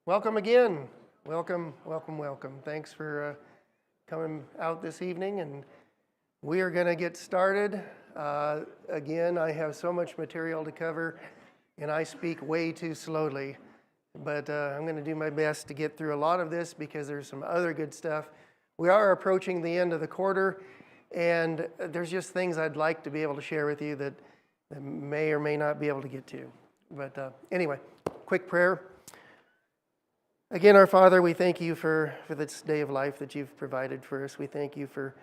Welcome again. Welcome. Thanks for coming out this evening, and we are going to get started. Again, I have so much material to cover, and I speak way too slowly, but I'm going to do my best to get through a lot of this because there's some other good stuff. We are approaching the end of the quarter, and there's just things I'd like to be able to share with you that may or may not be able to get to. But anyway, quick prayer. Again, our Father, we thank you for this day of life that you've provided for us. We thank you for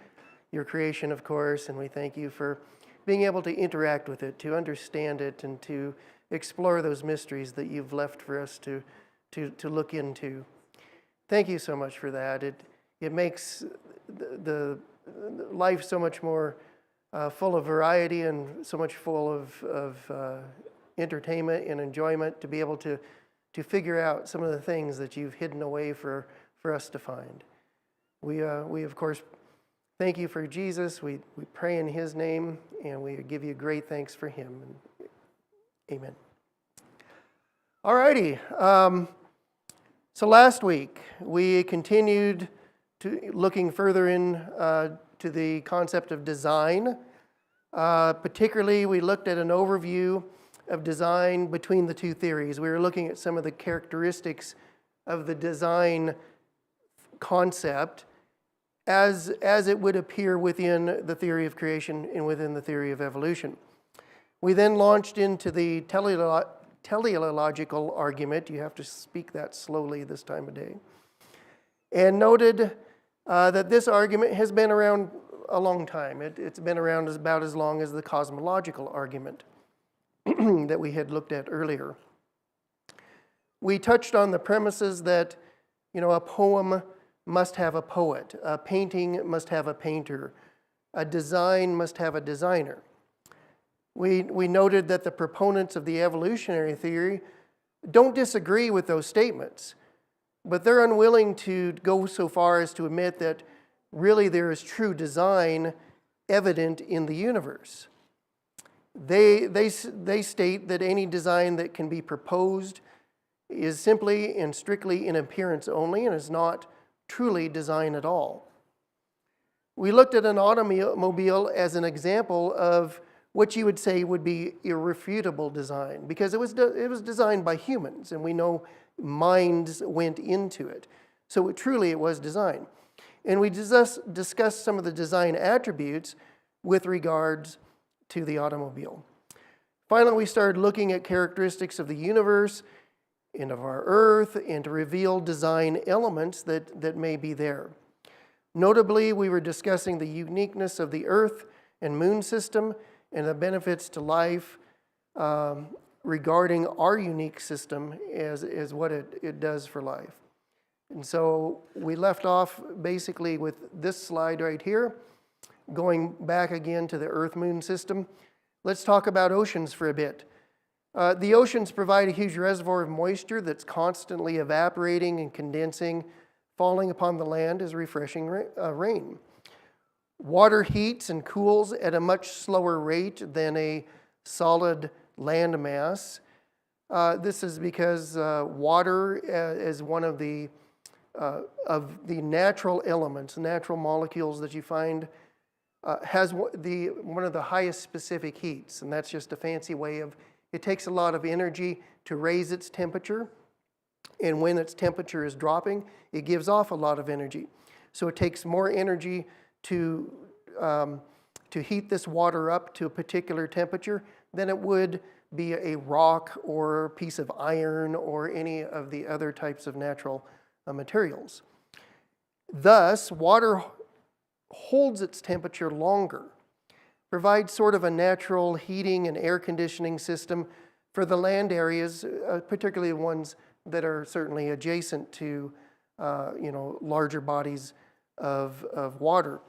your creation, of course, and we thank you for being able to interact with it, to understand it, and to explore those mysteries that you've left for us to look into. Thank you so much for that. It makes the life so much more full of variety and so much full of entertainment and enjoyment to be able to figure out some of the things that you've hidden away for us to find. We of course, thank you for Jesus. We pray in his name, and we give you great thanks for him. Amen. All righty. So last week, we continued looking further to the concept of design. Particularly, we looked at an overview of design between the two theories. We were looking at some of the characteristics of the design concept as it would appear within the theory of creation and within the theory of evolution. We then launched into the teleological argument. You have to speak that slowly this time of day. And noted that this argument has been around a long time. It's been around about as long as the cosmological argument that we had looked at earlier. We touched on the premises that, a poem must have a poet, a painting must have a painter, a design must have a designer. We noted that the proponents of the evolutionary theory don't disagree with those statements, but they're unwilling to go so far as to admit that really there is true design evident in the universe. They state that any design that can be proposed is simply and strictly in appearance only and is not truly design at all. We looked at an automobile as an example of what you would say would be irrefutable design, because it was designed by humans, and we know minds went into it. So it was design. And we discussed some of the design attributes with regards to the automobile. Finally, we started looking at characteristics of the universe and of our Earth, and to reveal design elements that may be there. Notably, we were discussing the uniqueness of the Earth and Moon system and the benefits to life regarding our unique system as what it does for life. And so we left off basically with this slide right here. Going back again to the Earth-Moon system, let's talk about oceans for a bit. The oceans provide a huge reservoir of moisture that's constantly evaporating and condensing, falling upon the land as refreshing rain. Water heats and cools at a much slower rate than a solid land mass. This is because water is one of the natural elements, natural molecules that you find has one of the highest specific heats, and that's just a fancy way of, it takes a lot of energy to raise its temperature, and when its temperature is dropping, it gives off a lot of energy. So it takes more energy to heat this water up to a particular temperature than it would be a rock or a piece of iron or any of the other types of natural materials. Thus, water holds its temperature longer, provides sort of a natural heating and air conditioning system for the land areas, particularly the ones that are certainly adjacent to larger bodies of water.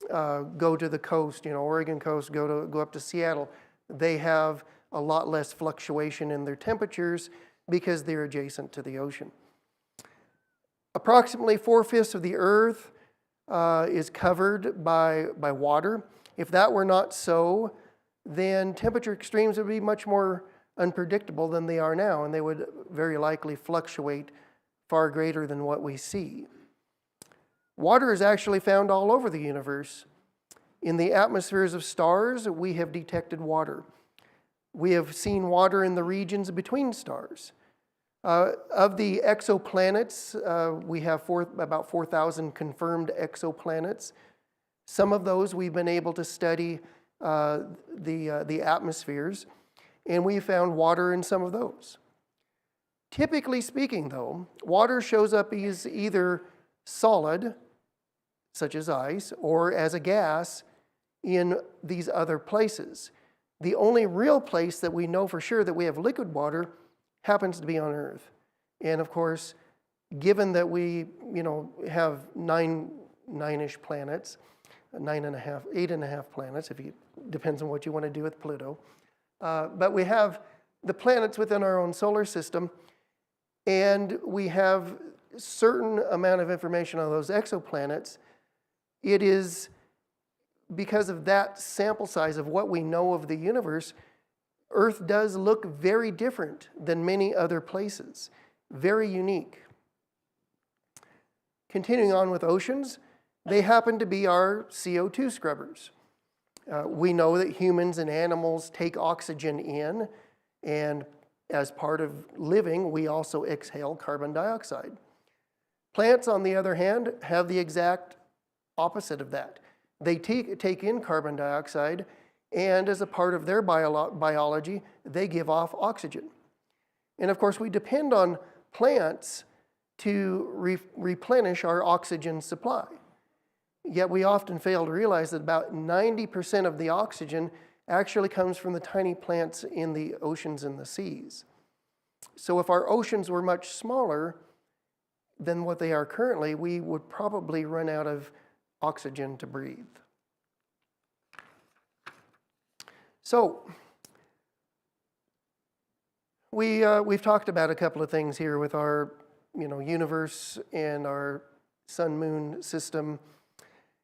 Go to the coast, Oregon coast, go up to Seattle. They have a lot less fluctuation in their temperatures because they're adjacent to the ocean. Approximately 4/5 of the Earth is covered by water. If that were not so, then temperature extremes would be much more unpredictable than they are now, and they would very likely fluctuate far greater than what we see. Water is actually found all over the universe. In the atmospheres of stars, we have detected water. We have seen water in the regions between stars. Of the exoplanets, we have about 4,000 confirmed exoplanets. Some of those we've been able to study the atmospheres, and we found water in some of those. Typically speaking, though, water shows up as either solid, such as ice, or as a gas in these other places. The only real place that we know for sure that we have liquid water happens to be on Earth. And of course, given that we, have nine-ish planets, 9.5, 8.5 planets, depends on what you want to do with Pluto. But we have the planets within our own solar system, and we have a certain amount of information on those exoplanets. It is because of that sample size of what we know of the universe, Earth does look very different than many other places, very unique. Continuing on with oceans, they happen to be our CO2 scrubbers. We know that humans and animals take oxygen in, and as part of living, we also exhale carbon dioxide. Plants, on the other hand, have the exact opposite of that. They take in carbon dioxide, and as a part of their biology, they give off oxygen. And of course, we depend on plants to replenish our oxygen supply. Yet we often fail to realize that about 90% of the oxygen actually comes from the tiny plants in the oceans and the seas. So if our oceans were much smaller than what they are currently, we would probably run out of oxygen to breathe. So we've talked about a couple of things here with our universe and our sun-moon system.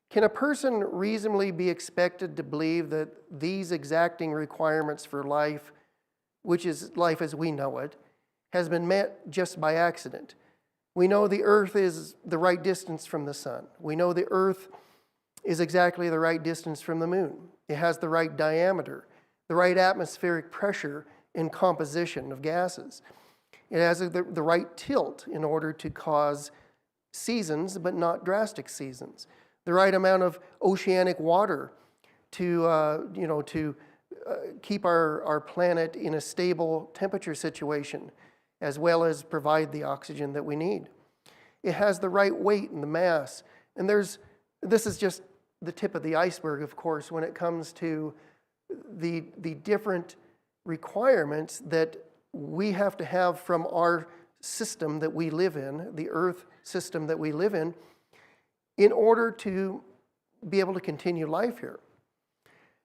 Can a person reasonably be expected to believe that these exacting requirements for life, which is life as we know it, has been met just by accident? We know the Earth is the right distance from the sun. We know the Earth is exactly the right distance from the moon. It has the right diameter, the right atmospheric pressure and composition of gases. It has the right tilt in order to cause seasons, but not drastic seasons. The right amount of oceanic water to keep our planet in a stable temperature situation, as well as provide the oxygen that we need. It has the right weight and the mass. And this is just the tip of the iceberg, of course, when it comes to the different requirements that we have to have from our system that we live in, the Earth system that we live in order to be able to continue life here.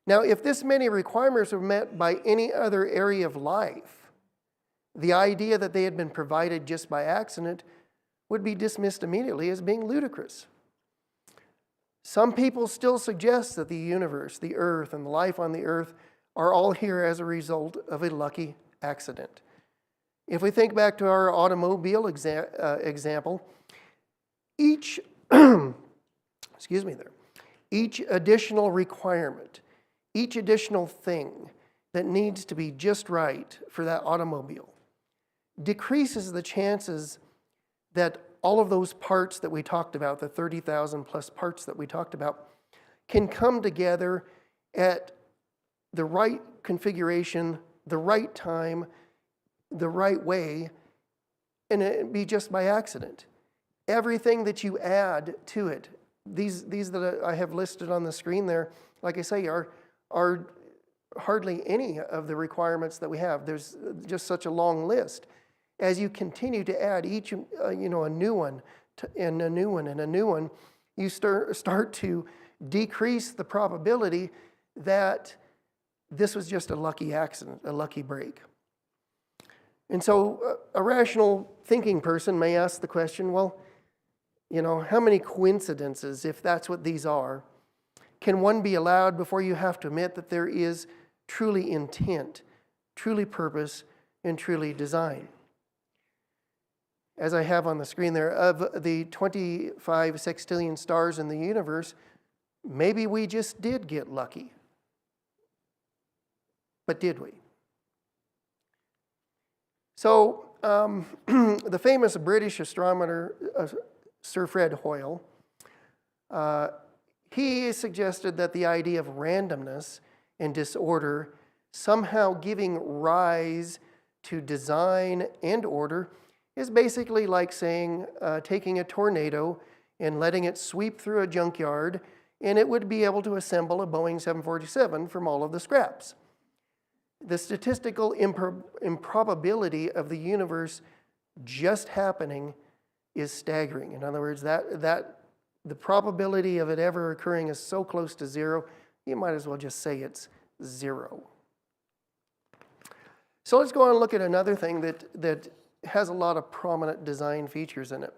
Now, if this many requirements were met by any other area of life, the idea that they had been provided just by accident would be dismissed immediately as being ludicrous. Some people still suggest that the universe, the Earth, and the life on the Earth are all here as a result of a lucky accident. If we think back to our automobile example, each each additional requirement, each additional thing that needs to be just right for that automobile decreases the chances that all of those parts that we talked about, the 30,000 plus parts that we talked about, can come together at the right configuration, the right time, the right way, and it be just by accident. Everything that you add to it, these that I have listed on the screen there, like I say, are hardly any of the requirements that we have. There's just such a long list. As you continue to add each, a new one, and a new one, and a new one, you start to decrease the probability that this was just a lucky accident, a lucky break. And so a rational thinking person may ask the question, well, how many coincidences, if that's what these are, can one be allowed before you have to admit that there is truly intent, truly purpose, and truly design? as I have on the screen there, of the 25 sextillion stars in the universe, maybe we just did get lucky. But did we? So the famous British astronomer Sir Fred Hoyle, he suggested that the idea of randomness and disorder somehow giving rise to design and order is basically like saying taking a tornado and letting it sweep through a junkyard, and it would be able to assemble a Boeing 747 from all of the scraps. The statistical improbability of the universe just happening is staggering. In other words, that the probability of it ever occurring is so close to zero, you might as well just say it's zero. So let's go on and look at another thing that has a lot of prominent design features in it.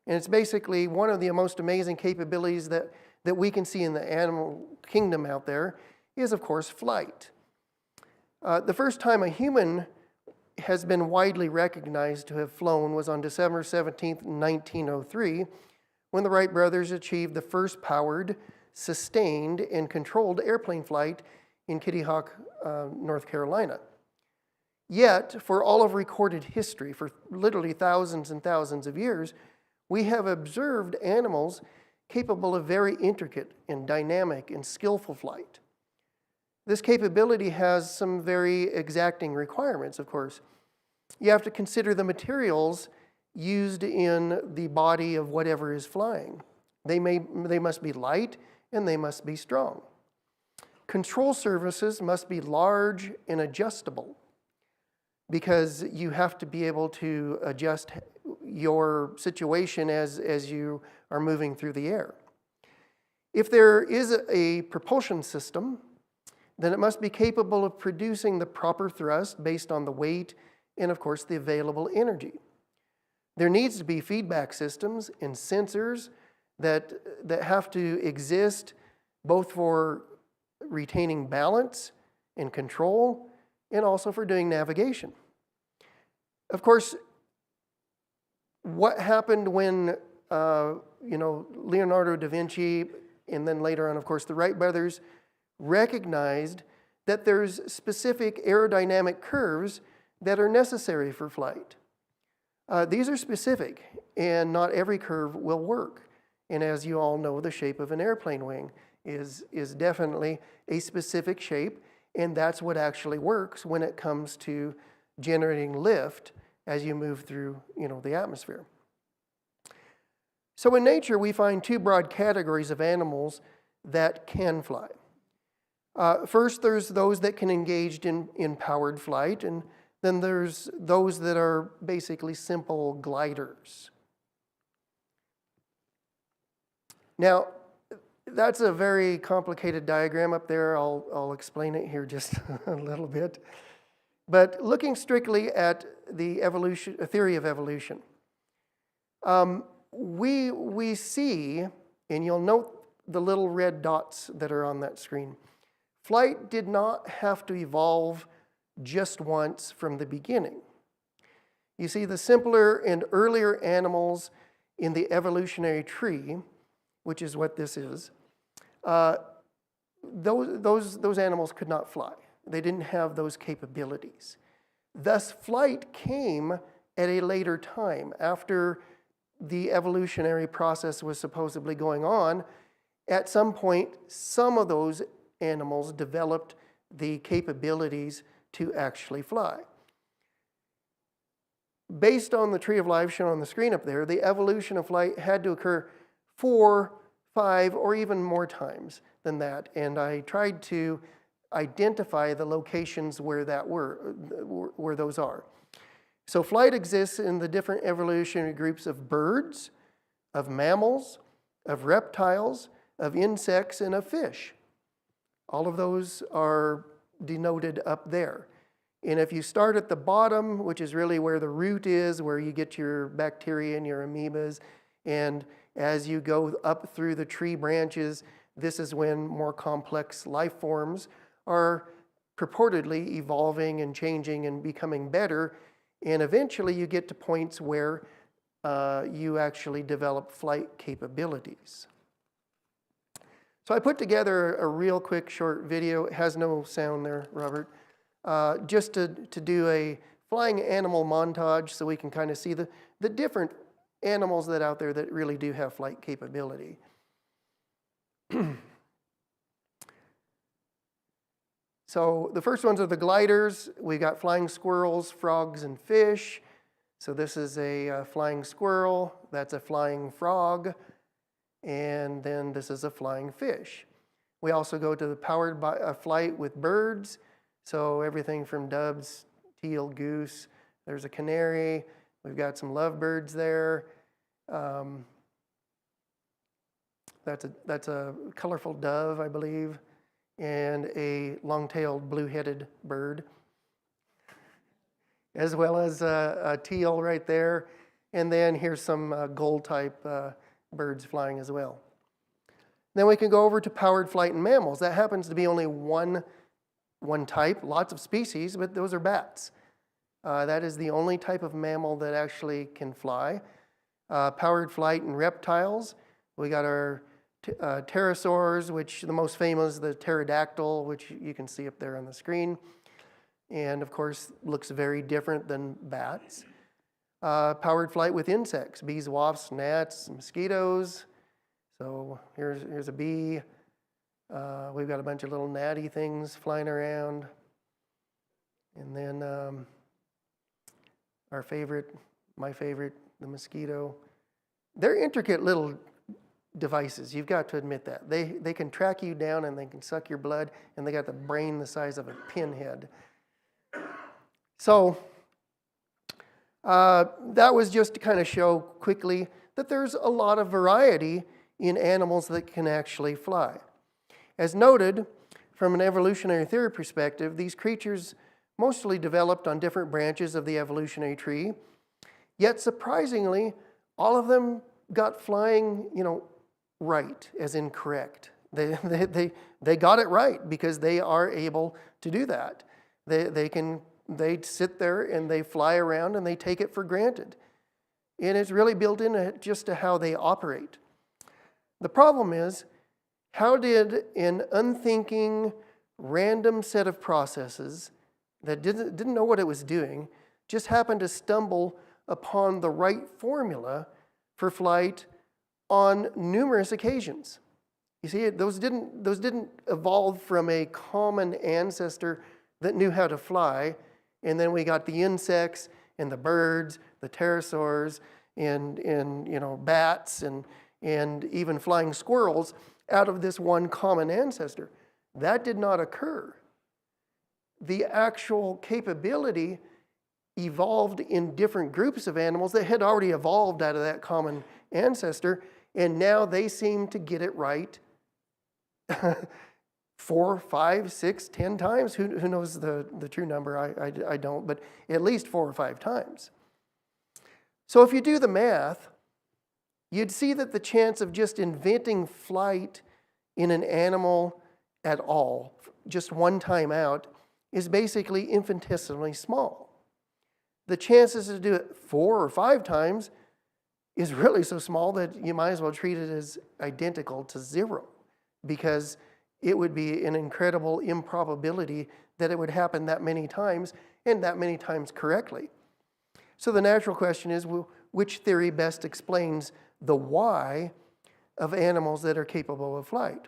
And it's basically one of the most amazing capabilities that we can see in the animal kingdom out there is, of course, flight. The first time a human has been widely recognized to have flown was on December 17th, 1903, when the Wright brothers achieved the first powered, sustained, and controlled airplane flight in Kitty Hawk, North Carolina. Yet, for all of recorded history, for literally thousands and thousands of years, we have observed animals capable of very intricate and dynamic and skillful flight. This capability has some very exacting requirements, of course. You have to consider the materials used in the body of whatever is flying. They must be light and they must be strong. Control surfaces must be large and adjustable, because you have to be able to adjust your situation as you are moving through the air. If there is a propulsion system, then it must be capable of producing the proper thrust based on the weight and, of course, the available energy. There needs to be feedback systems and sensors that have to exist both for retaining balance and control and also for doing navigation. Of course, what happened when Leonardo da Vinci and then later on, of course, the Wright brothers recognized that there's specific aerodynamic curves that are necessary for flight. These are specific, and not every curve will work. And as you all know, the shape of an airplane wing is definitely a specific shape, and that's what actually works when it comes to generating lift as you move through, the atmosphere. So in nature, we find two broad categories of animals that can fly. First, there's those that can engage in powered flight, and then there's those that are basically simple gliders. Now, that's a very complicated diagram up there. I'll explain it here just a little bit. But looking strictly at the theory of evolution, we see, and you'll note the little red dots that are on that screen, flight did not have to evolve just once from the beginning. You see, the simpler and earlier animals in the evolutionary tree, which is what this is, those animals could not fly. They didn't have those capabilities. Thus, flight came at a later time, after the evolutionary process was supposedly going on. At some point, some of those animals developed the capabilities to actually fly. Based on the tree of life shown on the screen up there, the evolution of flight had to occur 4, 5, or even more times than that. And I tried to identify the locations where those are. So flight exists in the different evolutionary groups of birds, of mammals, of reptiles, of insects, and of fish. All of those are denoted up there. And if you start at the bottom, which is really where the root is, where you get your bacteria and your amoebas, and as you go up through the tree branches, this is when more complex life forms are purportedly evolving and changing and becoming better And eventually you get to points where you actually develop flight capabilities. So I put together a real quick short video. It has no sound there, Robert. Just to do a flying animal montage so we can kind of see the different animals that out there that really do have flight capability. So the first ones are the gliders. We got flying squirrels, frogs, and fish. So this is a flying squirrel. That's a flying frog. And then this is a flying fish. We also go to the powered by flight with birds. So everything from doves, teal, goose. There's a canary. We've got some lovebirds there. That's a colorful dove, I believe, and a long-tailed blue-headed bird, as well as a teal right there. And then here's some gold-type birds flying as well. Then we can go over to powered flight in mammals. That happens to be only one type, lots of species, but those are bats. That is the only type of mammal that actually can fly. Powered flight in reptiles. We got our pterosaurs, which the most famous is the pterodactyl, which you can see up there on the screen. And of course, looks very different than bats. Powered flight with insects, bees, wasps, gnats, mosquitoes. So here's a bee. We've got a bunch of little gnatty things flying around. And then my favorite, the mosquito. They're intricate little devices. You've got to admit that. They can track you down and they can suck your blood, and they got the brain the size of a pinhead. So that was just to kind of show quickly that there's a lot of variety in animals that can actually fly. As noted, from an evolutionary theory perspective, these creatures mostly developed on different branches of the evolutionary tree, yet surprisingly, all of them got flying, right, as in correct. They got it right because they are able to do that. They sit there and they fly around and they take it for granted. And it's really built in just to how they operate. The problem is, how did an unthinking, random set of processes that didn't know what it was doing just happen to stumble upon the right formula for flight on numerous occasions? You see, those didn't evolve from a common ancestor that knew how to fly, and then we got the insects and the birds, the pterosaurs, and bats and even flying squirrels out of this one common ancestor. That did not occur. The actual capability evolved in different groups of animals that had already evolved out of that common ancestor, and now they seem to get it right 4, 5, 6, 10 times. Who knows the true number? I don't, but at least 4 or 5 times. So if you do the math, you'd see that the chance of just inventing flight in an animal at all, just one time out, is basically infinitesimally small. The chances to do it 4 or 5 times is really so small that you might as well treat it as identical to 0, because it would be an incredible improbability that it would happen that many times and that many times correctly. So the natural question is, well, which theory best explains the why of animals that are capable of flight?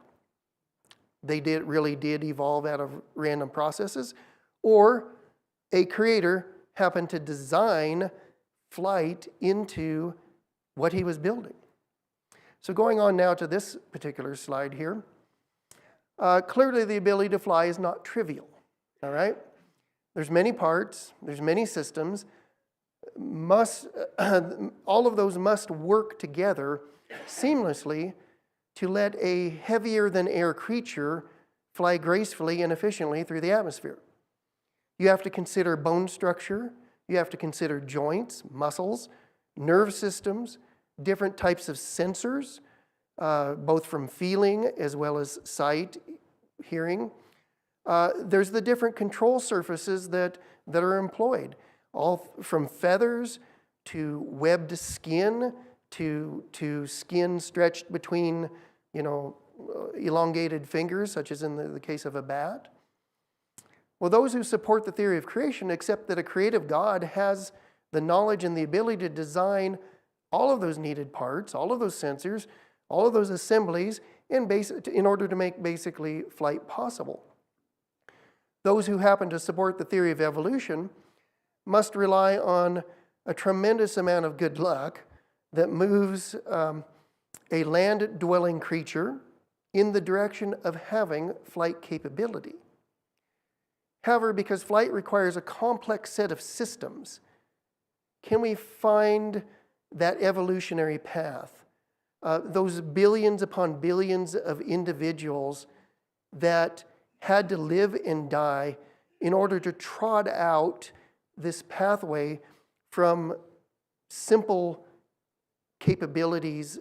They really did evolve out of random processes, or a creator happened to design flight into what he was building. So going on now to this particular slide here, clearly the ability to fly is not trivial, all right? There's many parts, there's many systems, all of those must work together seamlessly to let a heavier than air creature fly gracefully and efficiently through the atmosphere. You have to consider bone structure, you have to consider joints, muscles, nerve systems, different types of sensors, both from feeling as well as sight, hearing. There's the different control surfaces that are employed. all from feathers to webbed skin to skin stretched between, elongated fingers, such as in the case of a bat. Well, those who support the theory of creation accept that a creative God has the knowledge and the ability to design all of those needed parts, all of those sensors, all of those assemblies in order to make basically flight possible. Those who happen to support the theory of evolution must rely on a tremendous amount of good luck that moves a land-dwelling creature in the direction of having flight capability. However, because flight requires a complex set of systems, can we find that evolutionary path? Those billions upon billions of individuals that had to live and die in order to trot out this pathway from simple capabilities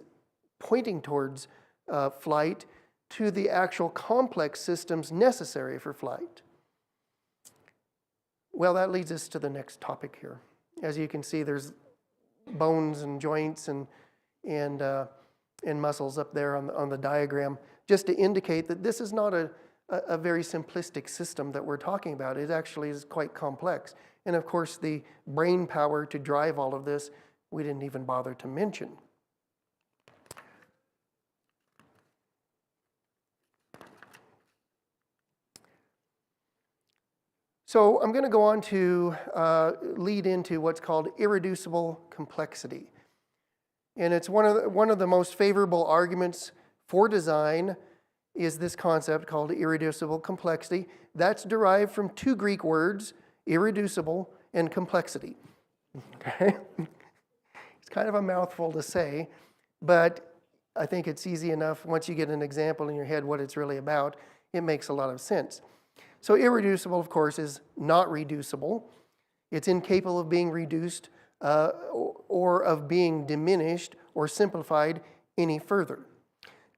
pointing towards flight to the actual complex systems necessary for flight. Well, that leads us to the next topic here. As you can see, there's bones and joints and muscles up there on the diagram, just to indicate that this is not a very simplistic system that we're talking about. It actually is quite complex. And of course, the brain power to drive all of this, we didn't even bother to mention. So I'm going to go on to lead into what's called irreducible complexity. And it's one of the most favorable arguments for design is this concept called irreducible complexity. That's derived from two Greek words, irreducible and complexity. Okay? It's kind of a mouthful to say, but I think it's easy enough once you get an example in your head what it's really about. It makes a lot of sense. So irreducible, of course, is not reducible. It's incapable of being reduced or of being diminished or simplified any further.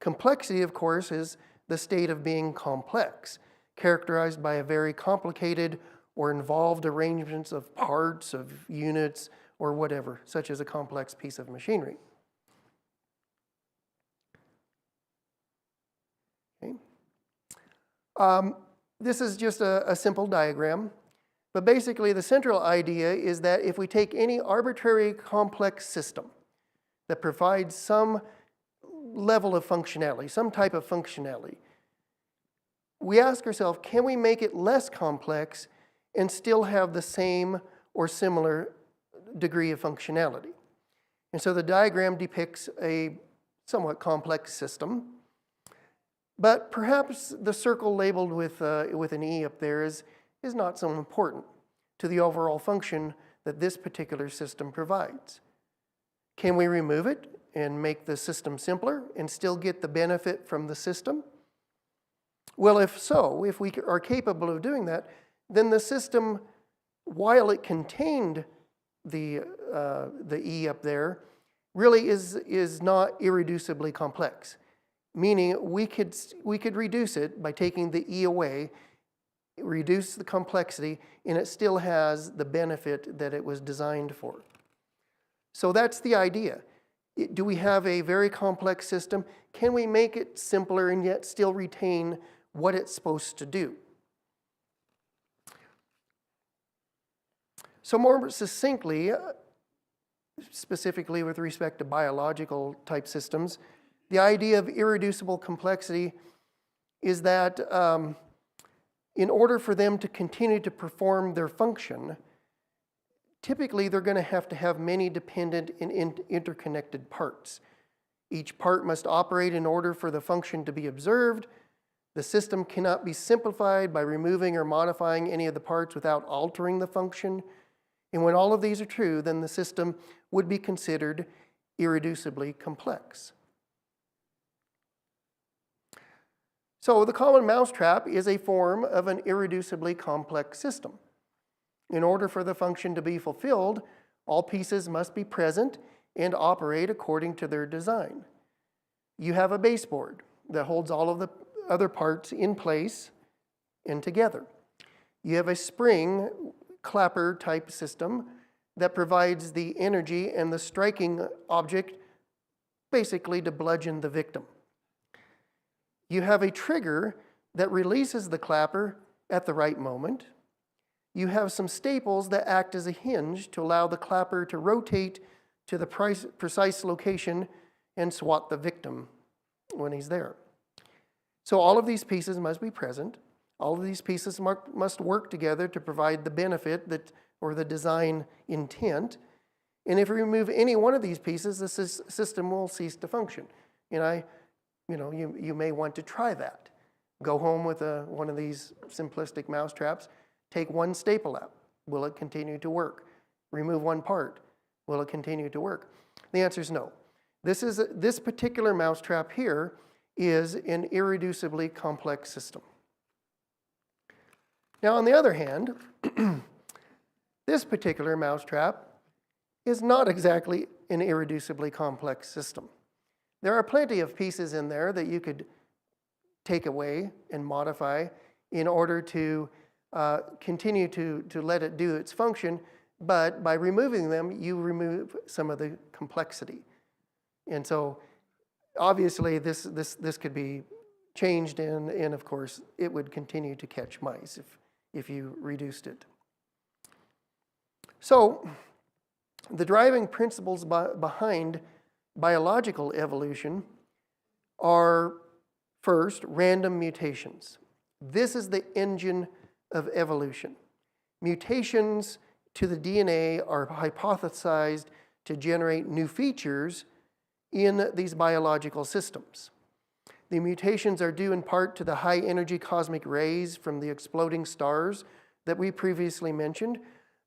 Complexity, of course, is the state of being complex, characterized by a very complicated or involved arrangements of parts, of units, or whatever, such as a complex piece of machinery. Okay. This is just a simple diagram, but basically the central idea is that if we take any arbitrary complex system that provides some level of functionality, some type of functionality, we ask ourselves, can we make it less complex and still have the same or similar degree of functionality? And so the diagram depicts a somewhat complex system. But perhaps the circle labeled with an E up there is not so important to the overall function that this particular system provides. Can we remove it and make the system simpler and still get the benefit from the system? Well, if so, if we are capable of doing that, then the system, while it contained the E up there, really is not irreducibly complex. Meaning we could reduce it by taking the E away, reduce the complexity, and it still has the benefit that it was designed for. So that's the idea. Do we have a very complex system? Can we make it simpler and yet still retain what it's supposed to do? So more succinctly, specifically with respect to biological type systems, the idea of irreducible complexity is that in order for them to continue to perform their function, typically they're going to have many dependent and interconnected parts. Each part must operate in order for the function to be observed. The system cannot be simplified by removing or modifying any of the parts without altering the function. And when all of these are true, then the system would be considered irreducibly complex. So the common mousetrap is a form of an irreducibly complex system. In order for the function to be fulfilled, all pieces must be present and operate according to their design. You have a baseboard that holds all of the other parts in place and together. You have a spring clapper type system that provides the energy and the striking object basically to bludgeon the victim. You have a trigger that releases the clapper at the right moment. You have some staples that act as a hinge to allow the clapper to rotate to the precise location and swat the victim when he's there. So all of these pieces must be present. All of these pieces must work together to provide the benefit or the design intent. And if we remove any one of these pieces, the system will cease to function. And you may want to try that. Go home with one of these simplistic mousetraps. Take one staple out. Will it continue to work? Remove one part. Will it continue to work? The answer is no. This particular mousetrap here is an irreducibly complex system. Now, on the other hand, this particular mousetrap is not exactly an irreducibly complex system. There are plenty of pieces in there that you could take away and modify in order to continue to let it do its function, but by removing them, you remove some of the complexity. And so, obviously, this could be changed, and of course, it would continue to catch mice if you reduced it. So, the driving principles behind biological evolution are, first, random mutations. This is the engine of evolution. Mutations to the DNA are hypothesized to generate new features in these biological systems. The mutations are due in part to the high energy cosmic rays from the exploding stars that we previously mentioned.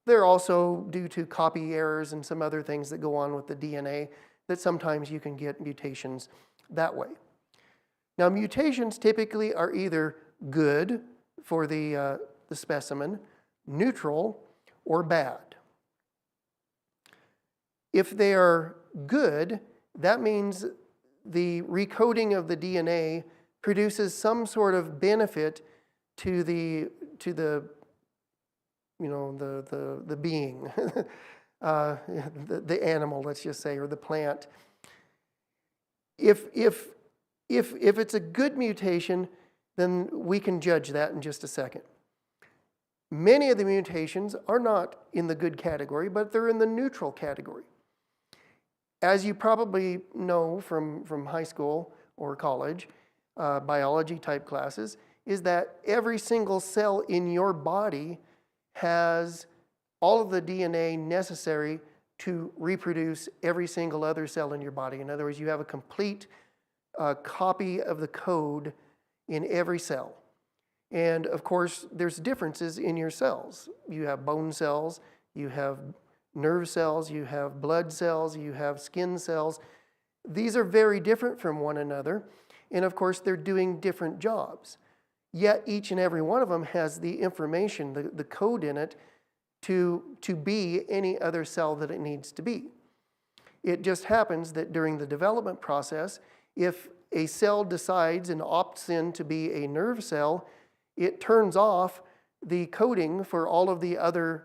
They're also due to copy errors and some other things that go on with the DNA that sometimes you can get mutations that way. Now, mutations typically are either good for the specimen, neutral, or bad. If they are good, that means the recoding of the DNA produces some sort of benefit to the being, the animal, let's just say, or the plant. If it's a good mutation, then we can judge that in just a second. Many of the mutations are not in the good category, but they're in the neutral category. As you probably know from high school or college, biology type classes, is that every single cell in your body has all of the DNA necessary to reproduce every single other cell in your body. In other words, you have a complete copy of the code in every cell. And of course, there's differences in your cells. You have bone cells, you have nerve cells, you have blood cells, you have skin cells. These are very different from one another. And of course, they're doing different jobs. Yet each and every one of them has the information, the code in it, to be any other cell that it needs to be. It just happens that during the development process, if a cell decides and opts in to be a nerve cell, it turns off the coding for all of the other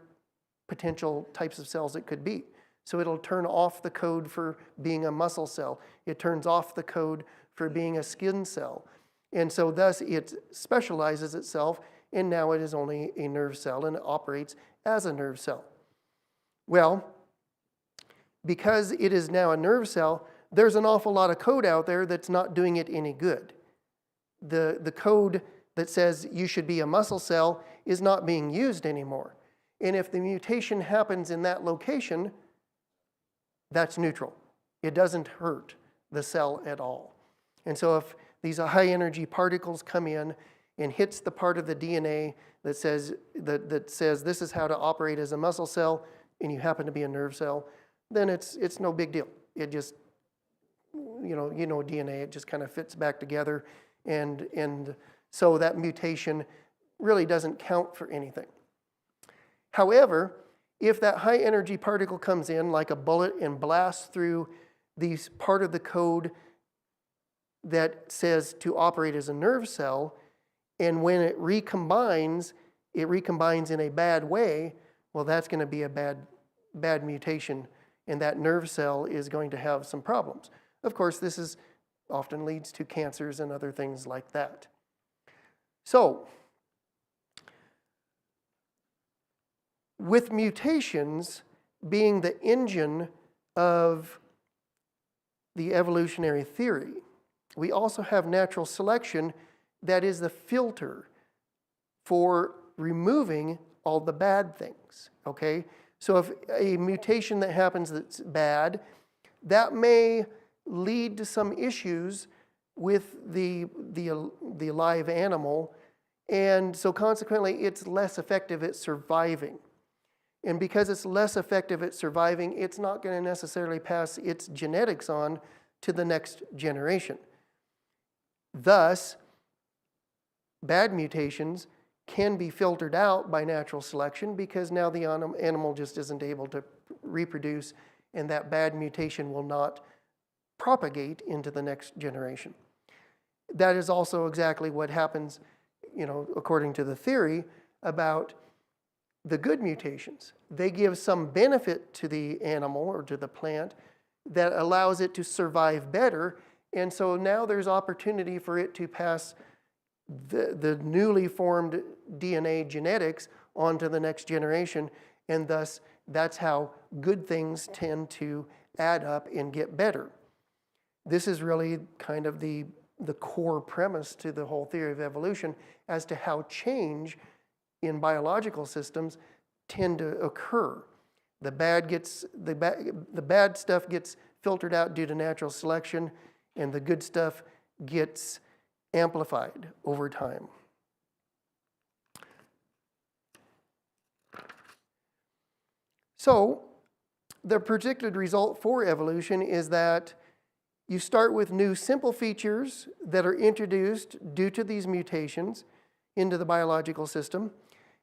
potential types of cells it could be. So it'll turn off the code for being a muscle cell. It turns off the code for being a skin cell. And so thus it specializes itself, and now it is only a nerve cell and it operates as a nerve cell. Well, because it is now a nerve cell, there's an awful lot of code out there that's not doing it any good. The code that says you should be a muscle cell is not being used anymore. And if the mutation happens in that location, that's neutral. It doesn't hurt the cell at all. And so if these high energy particles come in and hits the part of the DNA that says this is how to operate as a muscle cell, and you happen to be a nerve cell, then it's no big deal. It just, DNA, it just kind of fits back together, and so that mutation really doesn't count for anything. However, if that high energy particle comes in like a bullet and blasts through these part of the code that says to operate as a nerve cell, and when it recombines in a bad way, well, that's going to be a bad mutation, and that nerve cell is going to have some problems. Of course, this often leads to cancers and other things like that. So, with mutations being the engine of the evolutionary theory, we also have natural selection that is the filter for removing all the bad things, okay? So if a mutation that happens that's bad, that may lead to some issues with the live animal, and so consequently it's less effective at surviving. And because it's less effective at surviving, it's not going to necessarily pass its genetics on to the next generation. Thus, bad mutations can be filtered out by natural selection because now the animal just isn't able to reproduce, and that bad mutation will not propagate into the next generation. That is also exactly what happens, according to the theory about the good mutations. They give some benefit to the animal or to the plant that allows it to survive better, and so now there's opportunity for it to pass the newly formed DNA genetics onto the next generation, and thus that's how good things tend to add up and get better. This is really kind of the core premise to the whole theory of evolution as to how change in biological systems tend to occur. The bad stuff gets filtered out due to natural selection, and the good stuff gets amplified over time. So, the predicted result for evolution is that you start with new simple features that are introduced due to these mutations into the biological system.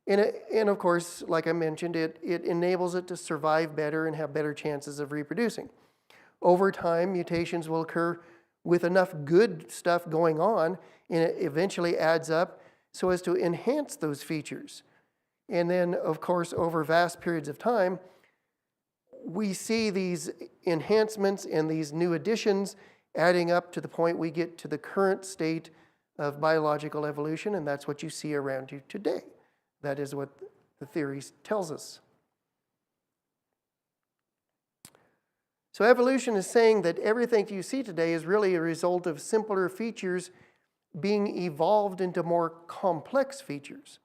And of course, like I mentioned, it enables it to survive better and have better chances of reproducing. Over time, mutations will occur with enough good stuff going on, and it eventually adds up so as to enhance those features. And then, of course, over vast periods of time, we see these enhancements and these new additions adding up to the point we get to the current state of biological evolution, and that's what you see around you today. That is what the theory tells us. So evolution is saying that everything you see today is really a result of simpler features being evolved into more complex features.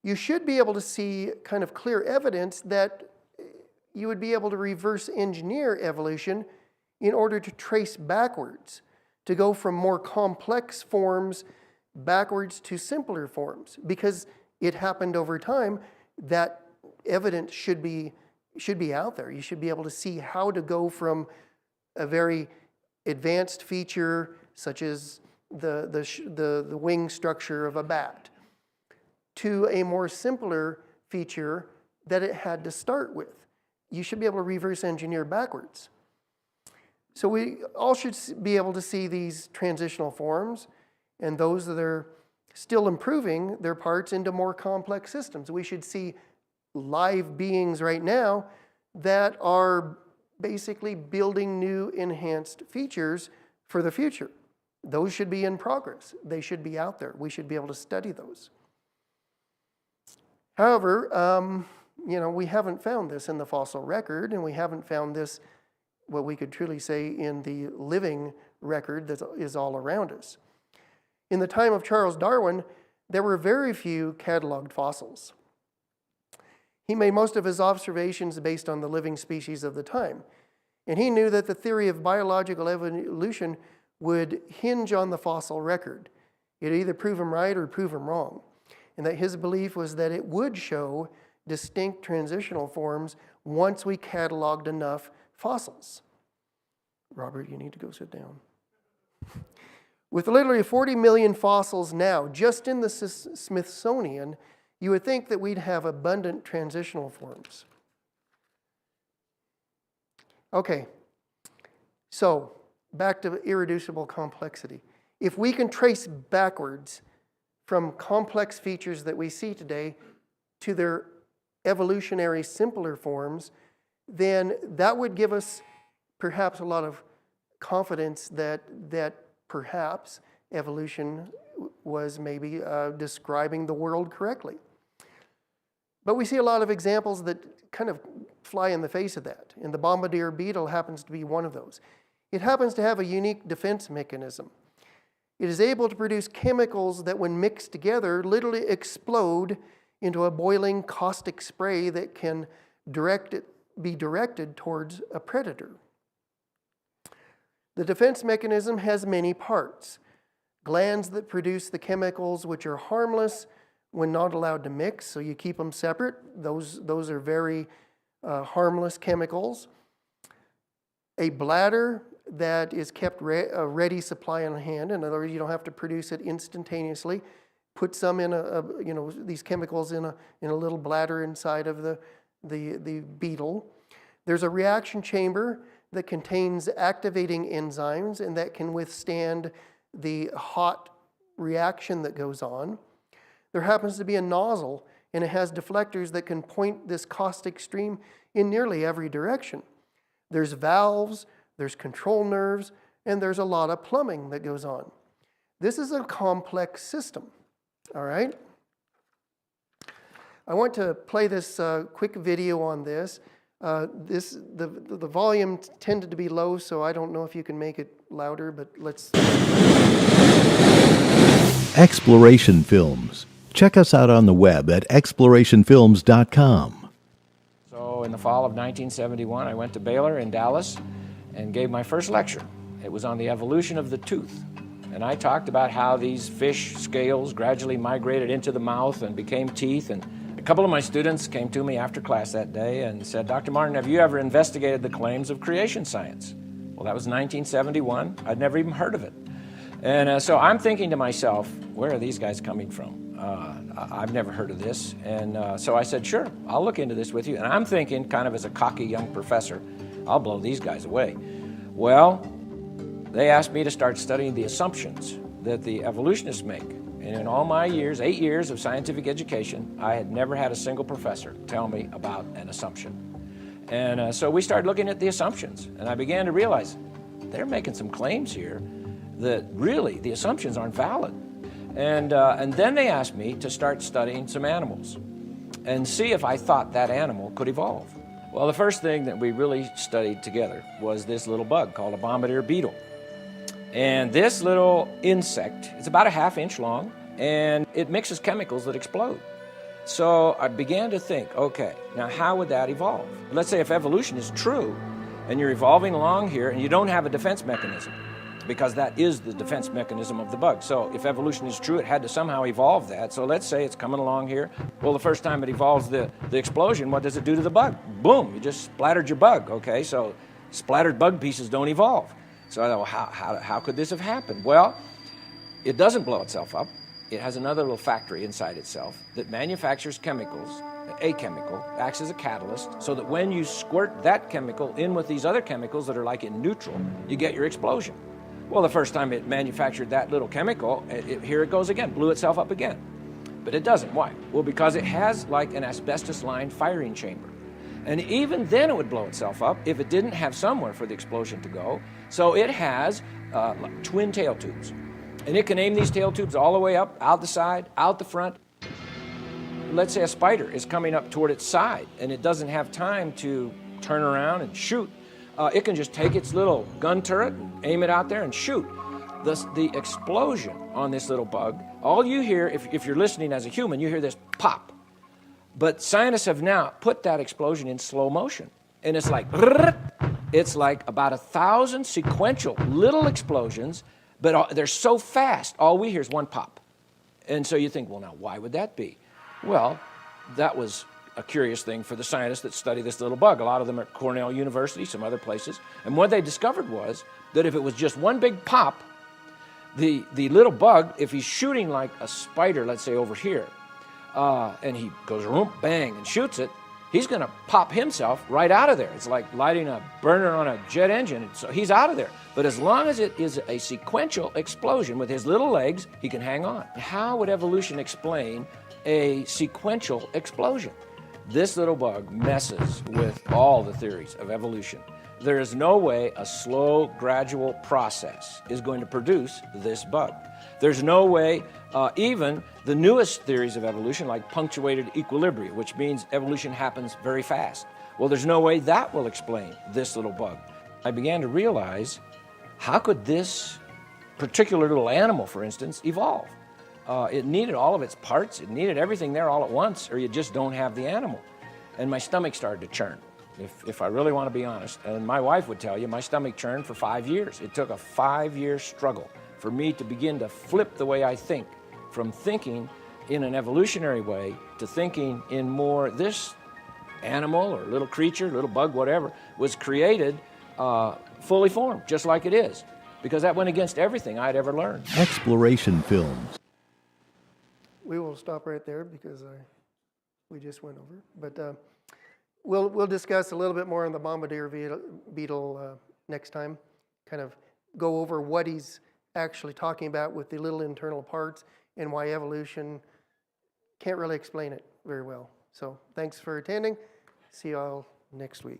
You should be able to see kind of clear evidence that you would be able to reverse engineer evolution in order to trace backwards, to go from more complex forms backwards to simpler forms. Because it happened over time, that evidence should be out there. You should be able to see how to go from a very advanced feature, such as the wing structure of a bat, to a more simpler feature that it had to start with. You should be able to reverse engineer backwards. So we all should be able to see these transitional forms and those that are still improving their parts into more complex systems. We should see live beings right now that are basically building new enhanced features for the future. Those should be in progress. They should be out there. We should be able to study those. However, we haven't found this in the fossil record, and we haven't found this, what we could truly say, in the living record that is all around us. In the time of Charles Darwin, there were very few cataloged fossils. He made most of his observations based on the living species of the time. And he knew that the theory of biological evolution would hinge on the fossil record. It'd either prove him right or prove him wrong. And that his belief was that it would show distinct transitional forms once we cataloged enough fossils. Robert, you need to go sit down. With literally 40 million fossils now, just in the Smithsonian, you would think that we'd have abundant transitional forms. Okay, so back to irreducible complexity. If we can trace backwards from complex features that we see today to their evolutionary simpler forms, then that would give us perhaps a lot of confidence that perhaps evolution was maybe describing the world correctly. But we see a lot of examples that kind of fly in the face of that, and the bombardier beetle happens to be one of those. It happens to have a unique defense mechanism. It is able to produce chemicals that, when mixed together, literally explode into a boiling caustic spray that can be directed towards a predator. The defense mechanism has many parts. Glands that produce the chemicals which are harmless when not allowed to mix, so you keep them separate. Those are very harmless chemicals. A bladder that is kept a ready supply on hand. In other words, you don't have to produce it instantaneously. Put some in these chemicals in a little bladder inside of the beetle. There's a reaction chamber that contains activating enzymes and that can withstand the hot reaction that goes on. There happens to be a nozzle, and it has deflectors that can point this caustic stream in nearly every direction. There's valves, there's control nerves, and there's a lot of plumbing that goes on. This is a complex system, all right? I want to play this quick video on this. The volume tended to be low, so I don't know if you can make it louder, but let's... Exploration Films. Check us out on the web at explorationfilms.com. So in the fall of 1971, I went to Baylor in Dallas and gave my first lecture. It was on the evolution of the tooth. And I talked about how these fish scales gradually migrated into the mouth and became teeth. And a couple of my students came to me after class that day and said, "Dr. Martin, have you ever investigated the claims of creation science?" Well, that was 1971. I'd never even heard of it. And so I'm thinking to myself, where are these guys coming from? I've never heard of this. And so I said, sure, I'll look into this with you. And I'm thinking, kind of as a cocky young professor, I'll blow these guys away. Well, they asked me to start studying the assumptions that the evolutionists make. And in all my years, 8 years of scientific education, I had never had a single professor tell me about an assumption. And so we started looking at the assumptions. And I began to realize they're making some claims here that really the assumptions aren't valid. And then they asked me to start studying some animals and see if I thought that animal could evolve. Well, the first thing that we really studied together was this little bug called a bombardier beetle. And this little insect, it's about a ½ inch long, and it mixes chemicals that explode. So I began to think, okay, now how would that evolve? Let's say if evolution is true, and you're evolving along here, and you don't have a defense mechanism, because that is the defense mechanism of the bug. So if evolution is true, it had to somehow evolve that. So let's say it's coming along here. Well, the first time it evolves the explosion, what does it do to the bug? Boom, you just splattered your bug, okay? So splattered bug pieces don't evolve. So I thought, well, how could this have happened? Well, it doesn't blow itself up. It has another little factory inside itself that manufactures chemicals. A chemical acts as a catalyst so that when you squirt that chemical in with these other chemicals that are like in neutral, you get your explosion. Well, the first time it manufactured that little chemical, here it goes again, blew itself up again. But it doesn't. Why? Well, because it has like an asbestos-lined firing chamber. And even then it would blow itself up if it didn't have somewhere for the explosion to go. So it has like twin tail tubes. And it can aim these tail tubes all the way up, out the side, out the front. Let's say a spider is coming up toward its side and it doesn't have time to turn around and shoot. It can just take its little gun turret and aim it out there and shoot. The explosion on this little bug, all you hear, if you're listening as a human, you hear this pop. But scientists have now put that explosion in slow motion. And it's like about 1,000 sequential little explosions, but they're so fast, all we hear is one pop. And so you think, well, now, why would that be? Well, that was a curious thing for the scientists that study this little bug. A lot of them are at Cornell University, some other places. And what they discovered was that if it was just one big pop, the little bug, if he's shooting like a spider, let's say over here, and he goes room, bang, and shoots it, he's going to pop himself right out of there. It's like lighting a burner on a jet engine, so he's out of there. But as long as it is a sequential explosion with his little legs, he can hang on. How would evolution explain a sequential explosion? This little bug messes with all the theories of evolution. There is no way a slow, gradual process is going to produce this bug. There's no way even the newest theories of evolution, like punctuated equilibria, which means evolution happens very fast. Well, there's no way that will explain this little bug. I began to realize, how could this particular little animal, for instance, evolve? It needed all of its parts, it needed everything there all at once, or you just don't have the animal. And my stomach started to churn, if I really want to be honest. And my wife would tell you, my stomach churned for 5 years. It took a 5-year struggle for me to begin to flip the way I think, from thinking in an evolutionary way to thinking in more, this animal or little creature, little bug, whatever, was created fully formed, just like it is, because that went against everything I'd ever learned. Exploration Films. We will stop right there because we just went over. But we'll discuss a little bit more on the bombardier beetle next time, kind of go over what he's actually talking about with the little internal parts and why evolution can't really explain it very well. So thanks for attending. See you all next week.